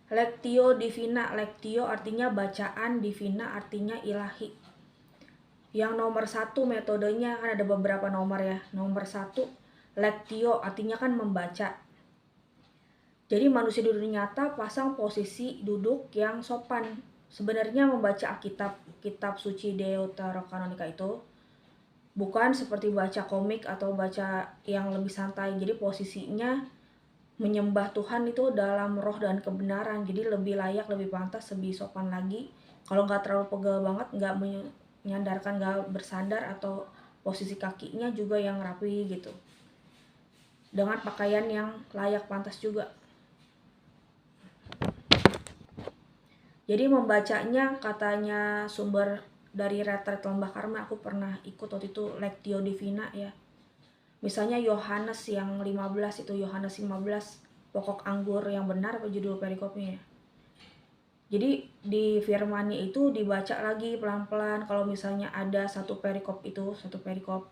Lectio Divina, Lectio artinya bacaan, Divina artinya ilahi. Yang nomor 1 metodenya kan ada beberapa nomor ya. Nomor 1 Lectio artinya kan membaca. Jadi manusia di dunia nyata pasang posisi duduk yang sopan. Sebenarnya membaca Alkitab, kitab suci Deuterokanonika itu bukan seperti baca komik atau baca yang lebih santai. Jadi posisinya menyembah Tuhan itu dalam roh dan kebenaran. Jadi lebih layak, lebih pantas, lebih sopan lagi. Kalau nggak terlalu pegel banget, nggak menyandarkan, nggak bersandar, atau posisi kakinya juga yang rapi gitu. Dengan pakaian yang layak pantas juga. Jadi membacanya katanya sumber dari retret Lembah Karmel, aku pernah ikut waktu itu Lectio Divina ya. Misalnya Yohanes yang 15 itu, Yohanes 15, pokok anggur yang benar apa judul perikopnya ya. Jadi di firmannya itu dibaca lagi pelan-pelan. Kalau misalnya ada satu perikop itu, satu perikop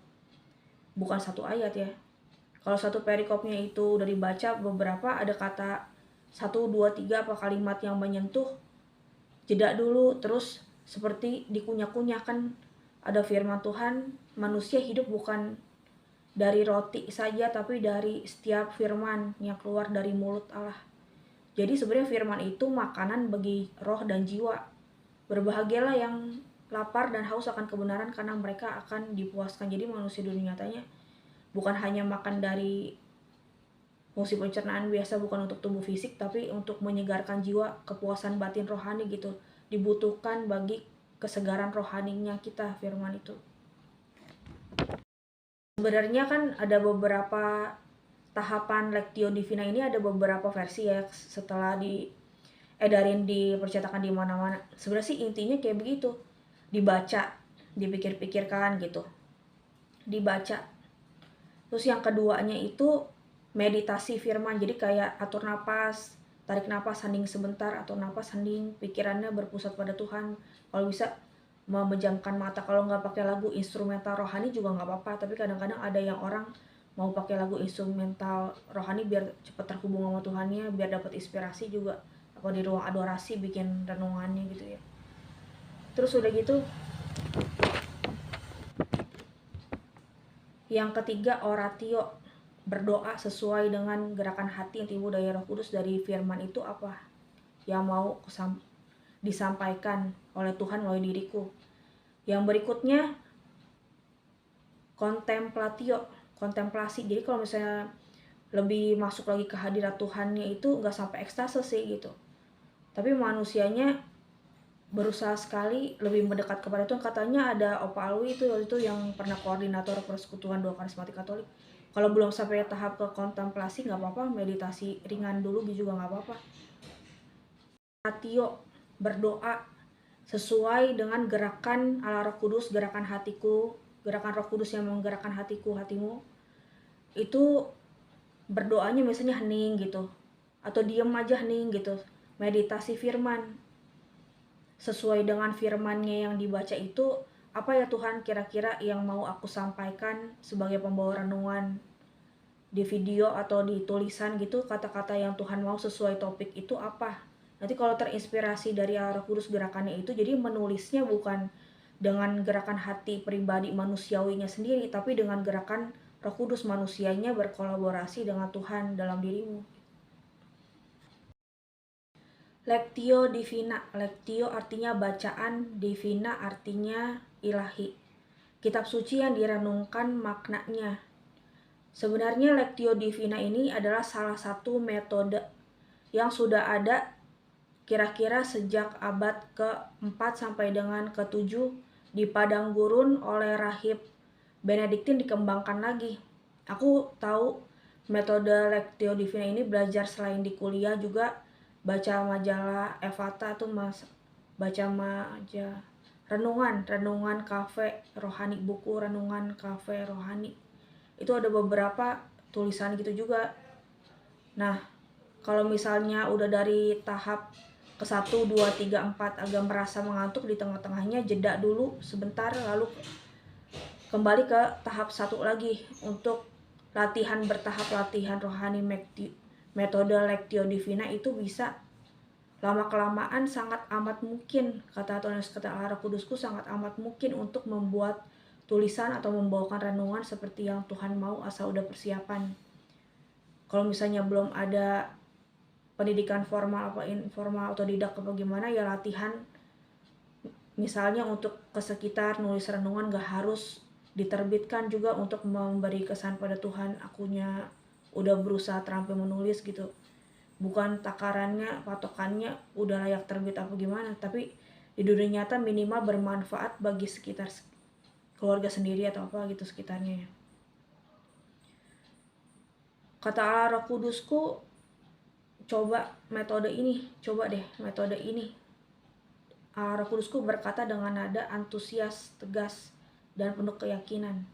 bukan satu ayat ya. Kalau satu perikopnya itu udah dibaca beberapa, ada kata 1, 2, 3 apa kalimat yang menyentuh, jeda dulu, terus seperti dikunyah-kunyah. Kan ada firman Tuhan, manusia hidup bukan dari roti saja, tapi dari setiap firman yang keluar dari mulut Allah. Jadi sebenarnya firman itu makanan bagi roh dan jiwa. Berbahagialah yang lapar dan haus akan kebenaran, karena mereka akan dipuaskan. Jadi manusia dunia nyatanya bukan hanya makan dari fungsi pencernaan biasa, bukan untuk tubuh fisik, tapi untuk menyegarkan jiwa, kepuasan batin rohani gitu. Dibutuhkan bagi kesegaran rohaninya kita firman itu. Sebenarnya kan ada beberapa tahapan Lectio Divina ini, ada beberapa versi ya setelah diedarin, dipercetakan di mana-mana. Sebenarnya sih intinya kayak begitu. Dibaca, dipikir-pikirkan gitu. Dibaca. Terus yang keduanya itu meditasi firman. Jadi kayak atur napas, tarik napas, hening sebentar, atur napas, hening, pikirannya berpusat pada Tuhan. Kalau bisa memejamkan mata. Kalau nggak pakai lagu instrumental rohani juga nggak apa-apa. Tapi kadang-kadang ada yang orang mau pakai lagu instrumental rohani biar cepat terhubung sama Tuhannya, biar dapat inspirasi juga. Apa di ruang adorasi bikin renungannya gitu ya. Terus udah gitu, yang ketiga oratio, berdoa sesuai dengan gerakan hati yang timbul dari Roh Kudus. Dari firman itu apa yang mau disampaikan oleh Tuhan melalui diriku. Yang berikutnya kontemplatio, kontemplasi. Jadi kalau misalnya lebih masuk lagi ke hadirat Tuhannya itu nggak sampai ekstase sih gitu, tapi manusianya berusaha sekali lebih mendekat kepada Tuhan. Katanya ada Opa Alwi itu waktu itu yang pernah koordinator Persekutuan Doa Karismatik Katolik. Kalau belum sampai tahap ke kontemplasi nggak apa-apa, meditasi ringan dulu juga nggak apa-apa. Ratio, berdoa sesuai dengan gerakan ala Roh Kudus, gerakan hatiku, gerakan Roh Kudus yang menggerakkan hatiku, hatimu. Itu berdoanya misalnya hening gitu, atau diem aja hening gitu. Meditasi firman, sesuai dengan firmannya yang dibaca itu, apa ya Tuhan kira-kira yang mau aku sampaikan sebagai pembawa renungan di video atau di tulisan gitu. Kata-kata yang Tuhan mau sesuai topik itu apa. Nanti kalau terinspirasi dari Roh Kudus gerakannya itu, jadi menulisnya bukan dengan gerakan hati pribadi manusiawinya sendiri, tapi dengan gerakan Roh Kudus manusianya berkolaborasi dengan Tuhan dalam dirimu. Lectio Divina, Lectio artinya bacaan, Divina artinya ilahi. Kitab suci yang direnungkan maknanya. Sebenarnya Lectio Divina ini adalah salah satu metode yang sudah ada kira-kira sejak abad ke-4 sampai dengan ke-7 di padang gurun oleh rahib Benediktin, dikembangkan lagi. Aku tahu metode Lectio Divina ini belajar selain di kuliah juga baca majalah Evata tuh baca majalah renungan kafe rohani, buku renungan kafe rohani. Itu ada beberapa tulisan gitu juga. Nah, kalau misalnya udah dari tahap ke 1, 2, 3, 4 agak merasa mengantuk di tengah-tengahnya, jeda dulu sebentar, lalu kembali ke tahap 1 lagi untuk latihan bertahap, latihan rohani metode Lectio Divina itu bisa Lama-kelamaan sangat amat mungkin, kata Tuhan Yesus, kata Allah Kudusku, sangat amat mungkin untuk membuat tulisan atau membawakan renungan seperti yang Tuhan mau asal udah persiapan. Kalau misalnya belum ada pendidikan formal apa informal atau tidak apa gimana, ya latihan. Misalnya untuk ke sekitar nulis renungan gak harus diterbitkan juga untuk memberi kesan pada Tuhan, akunya udah berusaha terampil menulis gitu. Bukan takarannya, patokannya udah layak terbit apa gimana, tapi di dunia nyata minimal bermanfaat bagi sekitar keluarga sendiri atau apa gitu sekitarnya. Kata Allah Roh Kudusku, coba deh metode ini. Allah Roh Kudusku berkata dengan nada antusias, tegas, dan penuh keyakinan.